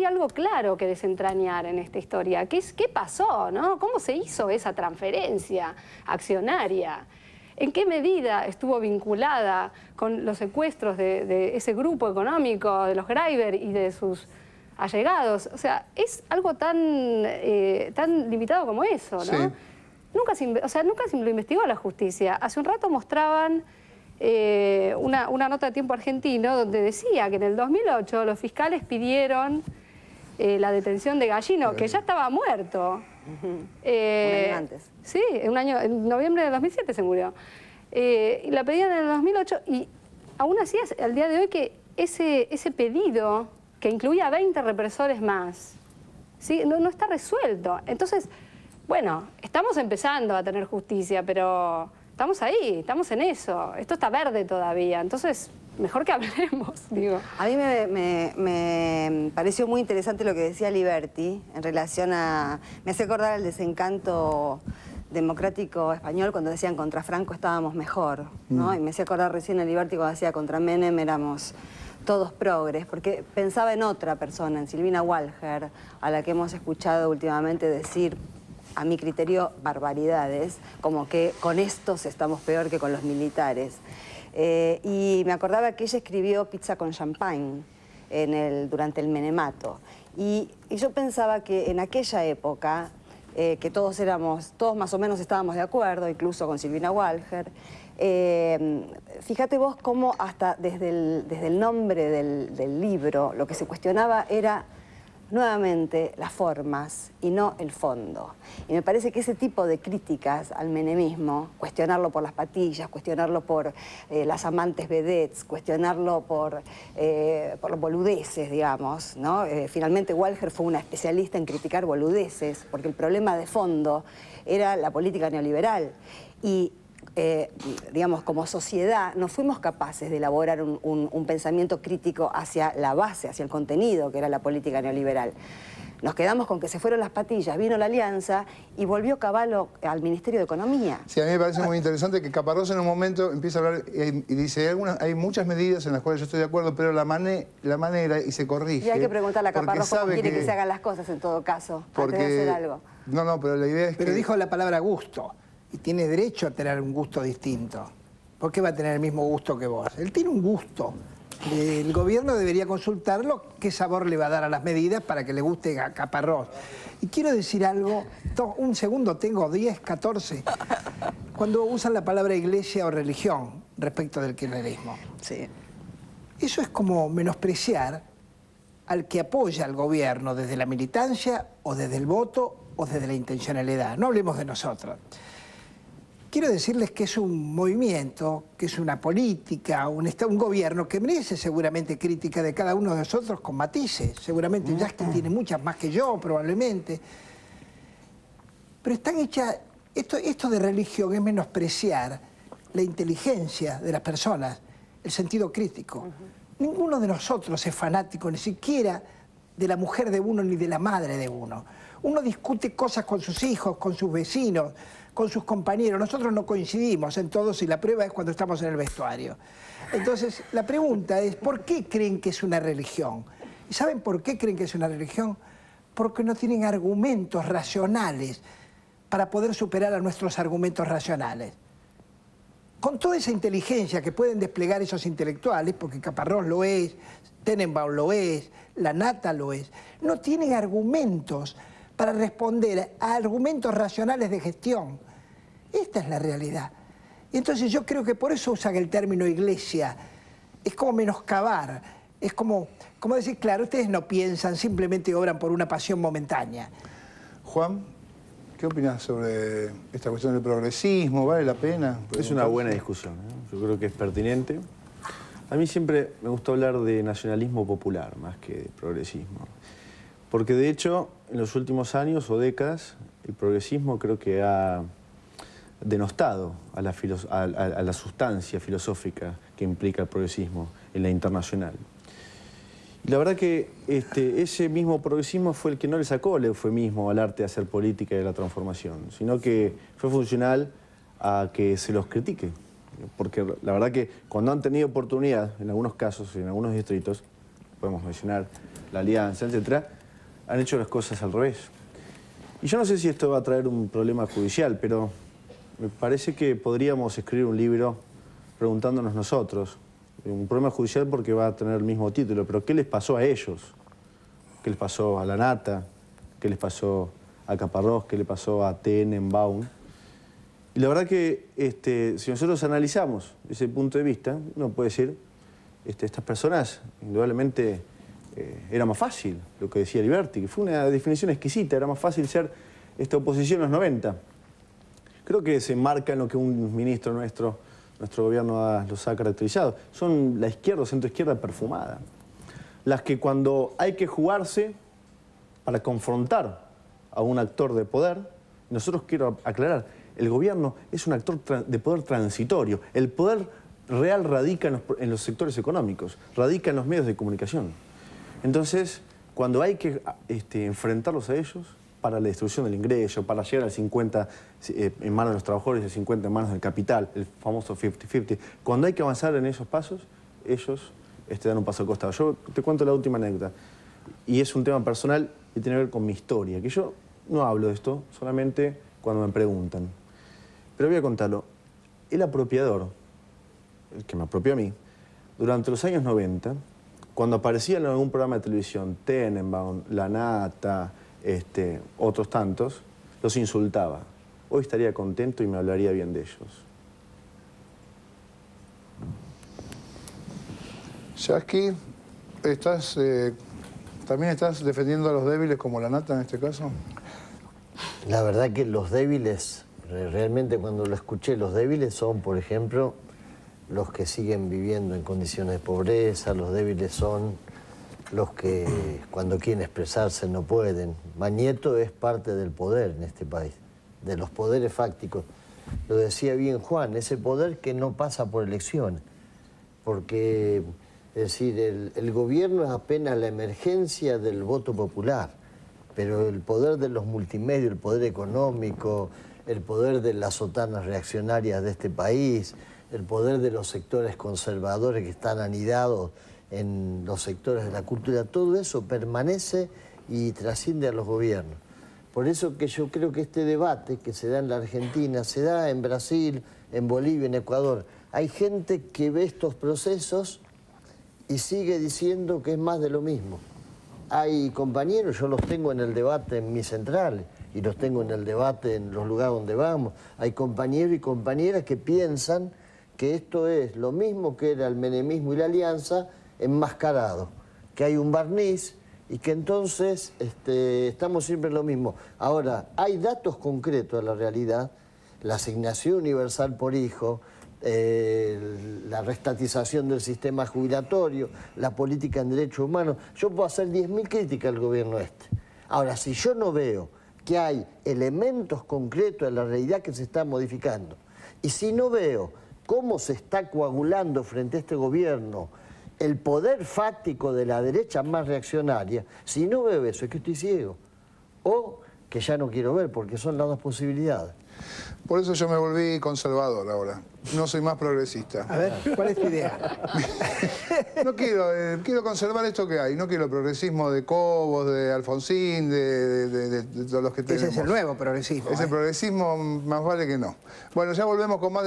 hay algo claro que desentrañar en esta historia. ¿Qué pasó, no? ¿Cómo se hizo esa transferencia accionaria? ¿En qué medida estuvo vinculada con los secuestros de ese grupo económico, de los Greiber y de sus allegados? O sea, es algo tan limitado como eso, ¿no? Sí. Nunca se lo investigó la justicia. Hace un rato mostraban una nota de Tiempo Argentino donde decía que en el 2008 los fiscales pidieron la detención de Gallino, que ya estaba muerto. Un año antes. Sí, en noviembre de 2007 se murió. Y la pedían en el 2008 y aún así, al día de hoy, que ese pedido, que incluía 20 represores más, ¿sí? no está resuelto. Entonces, bueno, estamos empezando a tener justicia, pero estamos ahí, estamos en eso. Esto está verde todavía, entonces mejor que hablemos, digo. A mí me pareció muy interesante lo que decía Liberty en relación a... Me hace acordar al desencanto democrático español cuando decían contra Franco estábamos mejor, ¿no? Y me hacía acordar recién a Liberty cuando decía contra Menem éramos todos progres, porque pensaba en otra persona, en Silvina Walher, a la que hemos escuchado últimamente decir, a mi criterio, barbaridades, como que con estos estamos peor que con los militares. Y me acordaba que ella escribió Pizza con Champagne durante el Menemato. Y yo pensaba que en aquella época, que todos más o menos estábamos de acuerdo, incluso con Silvina Walher, fíjate vos cómo hasta desde el nombre del libro lo que se cuestionaba era nuevamente las formas y no el fondo. Y me parece que ese tipo de críticas al menemismo, cuestionarlo por las patillas, cuestionarlo por las amantes vedettes, cuestionarlo por los boludeces, digamos, ¿no? Finalmente Walher fue una especialista en criticar boludeces, porque el problema de fondo era la política neoliberal. Y digamos, como sociedad, no fuimos capaces de elaborar un pensamiento crítico hacia la base, hacia el contenido, que era la política neoliberal. Nos quedamos con que se fueron las patillas, vino la Alianza y volvió Cavallo al Ministerio de Economía. Sí, a mí me parece muy interesante que Caparrós en un momento empieza a hablar y dice, hay muchas medidas en las cuales yo estoy de acuerdo, pero la manera, y se corrige. Y hay que preguntarle a Caparrós cómo quiere que se hagan las cosas en todo caso, antes de hacer algo. No, pero la idea es que... Pero dijo la palabra gusto. Y tiene derecho a tener un gusto distinto. ¿Por qué va a tener el mismo gusto que vos? Él tiene un gusto. El gobierno debería consultarlo qué sabor le va a dar a las medidas para que le guste a Caparrós. Y quiero decir algo, un segundo, tengo 10, 14. Cuando usan la palabra iglesia o religión respecto del kirchnerismo. Sí. Eso es como menospreciar al que apoya al gobierno desde la militancia o desde el voto o desde la intencionalidad. No hablemos de nosotros. Quiero decirles que es un movimiento, que es una política, un gobierno que merece seguramente crítica de cada uno de nosotros con matices. Seguramente Justin tiene muchas más que yo, probablemente. Pero están hechas... Esto de religión es menospreciar la inteligencia de las personas, el sentido crítico. Ninguno de nosotros es fanático, ni siquiera de la mujer de uno ni de la madre de uno. Uno discute cosas con sus hijos, con sus vecinos, con sus compañeros. Nosotros no coincidimos en todos y la prueba es cuando estamos en el vestuario. Entonces, la pregunta es, ¿por qué creen que es una religión? ¿Y saben por qué creen que es una religión? Porque no tienen argumentos racionales para poder superar a nuestros argumentos racionales. Con toda esa inteligencia que pueden desplegar esos intelectuales, porque Caparrós lo es, Tenenbaum lo es, Lanata lo es, no tienen argumentos para responder a argumentos racionales de gestión. Esta es la realidad. Y entonces yo creo que por eso usan el término iglesia. Es como menoscabar, es como decir, claro, ustedes no piensan, simplemente obran por una pasión momentánea. Juan, ¿qué opinas sobre esta cuestión del progresismo? ¿Vale la pena? Es una buena discusión, ¿eh? Yo creo que es pertinente. A mí siempre me gusta hablar de nacionalismo popular más que de progresismo. Porque de hecho, en los últimos años o décadas, el progresismo creo que ha denostado a la sustancia filosófica que implica el progresismo en la internacional. Y la verdad que ese mismo progresismo fue el que no le sacó el eufemismo al arte de hacer política y de la transformación, sino que fue funcional a que se los critique. Porque la verdad que cuando han tenido oportunidad, en algunos casos, en algunos distritos, podemos mencionar la Alianza, etcétera, han hecho las cosas al revés. Y yo no sé si esto va a traer un problema judicial, pero me parece que podríamos escribir un libro preguntándonos nosotros, un problema judicial porque va a tener el mismo título, pero ¿qué les pasó a ellos? ¿Qué les pasó a La Nata? ¿Qué les pasó a Caparrós? ¿Qué le pasó a Tenenbaum? Y la verdad que si nosotros analizamos ese punto de vista, uno puede decir, estas personas, indudablemente, era más fácil, lo que decía Liberti, que fue una definición exquisita, era más fácil ser esta oposición en los 90. Creo que se enmarca en lo que un ministro nuestro gobierno los ha caracterizado. Son la izquierda o centroizquierda perfumada. Las que cuando hay que jugarse para confrontar a un actor de poder, nosotros quiero aclarar, el gobierno es un actor de poder transitorio. El poder real radica en los sectores económicos, radica en los medios de comunicación. Entonces, cuando hay que enfrentarlos a ellos para la destrucción del ingreso, para llegar al 50 en manos de los trabajadores y el 50 en manos del capital, el famoso 50-50, cuando hay que avanzar en esos pasos, ellos dan un paso al costado. Yo te cuento la última anécdota, y es un tema personal y tiene que ver con mi historia, que yo no hablo de esto solamente cuando me preguntan. Pero voy a contarlo. El apropiador, el que me apropió a mí, durante los años 90, cuando aparecía en algún programa de televisión, Tenenbaum, La Nata, otros tantos, los insultaba. Hoy estaría contento y me hablaría bien de ellos. Yasky, ¿también estás defendiendo a los débiles como La Nata en este caso? La verdad que los débiles, realmente cuando lo escuché, los débiles son, por ejemplo, los que siguen viviendo en condiciones de pobreza, los débiles son los que cuando quieren expresarse no pueden. Mañeto es parte del poder en este país, de los poderes fácticos. Lo decía bien Juan, ese poder que no pasa por elecciones, porque, es decir, el gobierno es apenas la emergencia del voto popular, pero el poder de los multimedios, el poder económico, el poder de las sotanas reaccionarias de este país, el poder de los sectores conservadores que están anidados en los sectores de la cultura, todo eso permanece y trasciende a los gobiernos. Por eso que yo creo que este debate que se da en la Argentina, se da en Brasil, en Bolivia, en Ecuador. Hay gente que ve estos procesos y sigue diciendo que es más de lo mismo. Hay compañeros, yo los tengo en el debate en mis centrales y los tengo en el debate en los lugares donde vamos. Hay compañeros y compañeras que piensan que esto es lo mismo que era el menemismo y la alianza enmascarado, que hay un barniz y que entonces estamos siempre en lo mismo. Ahora, hay datos concretos de la realidad, la asignación universal por hijo, la restatización del sistema jubilatorio, la política en derechos humanos. Yo puedo hacer 10.000 críticas al gobierno este. Ahora, si yo no veo que hay elementos concretos de la realidad que se están modificando, y si no veo cómo se está coagulando frente a este gobierno el poder fáctico de la derecha más reaccionaria, si no veo eso es que estoy ciego, o que ya no quiero ver, porque son las dos posibilidades. Por eso yo me volví conservador ahora. No soy más progresista. A ver, ¿cuál es tu idea? No quiero conservar esto que hay. No quiero el progresismo de Cobos, de Alfonsín, de todos los que tenemos. Ese es el nuevo progresismo. Ese progresismo más vale que no. Bueno, ya volvemos con más.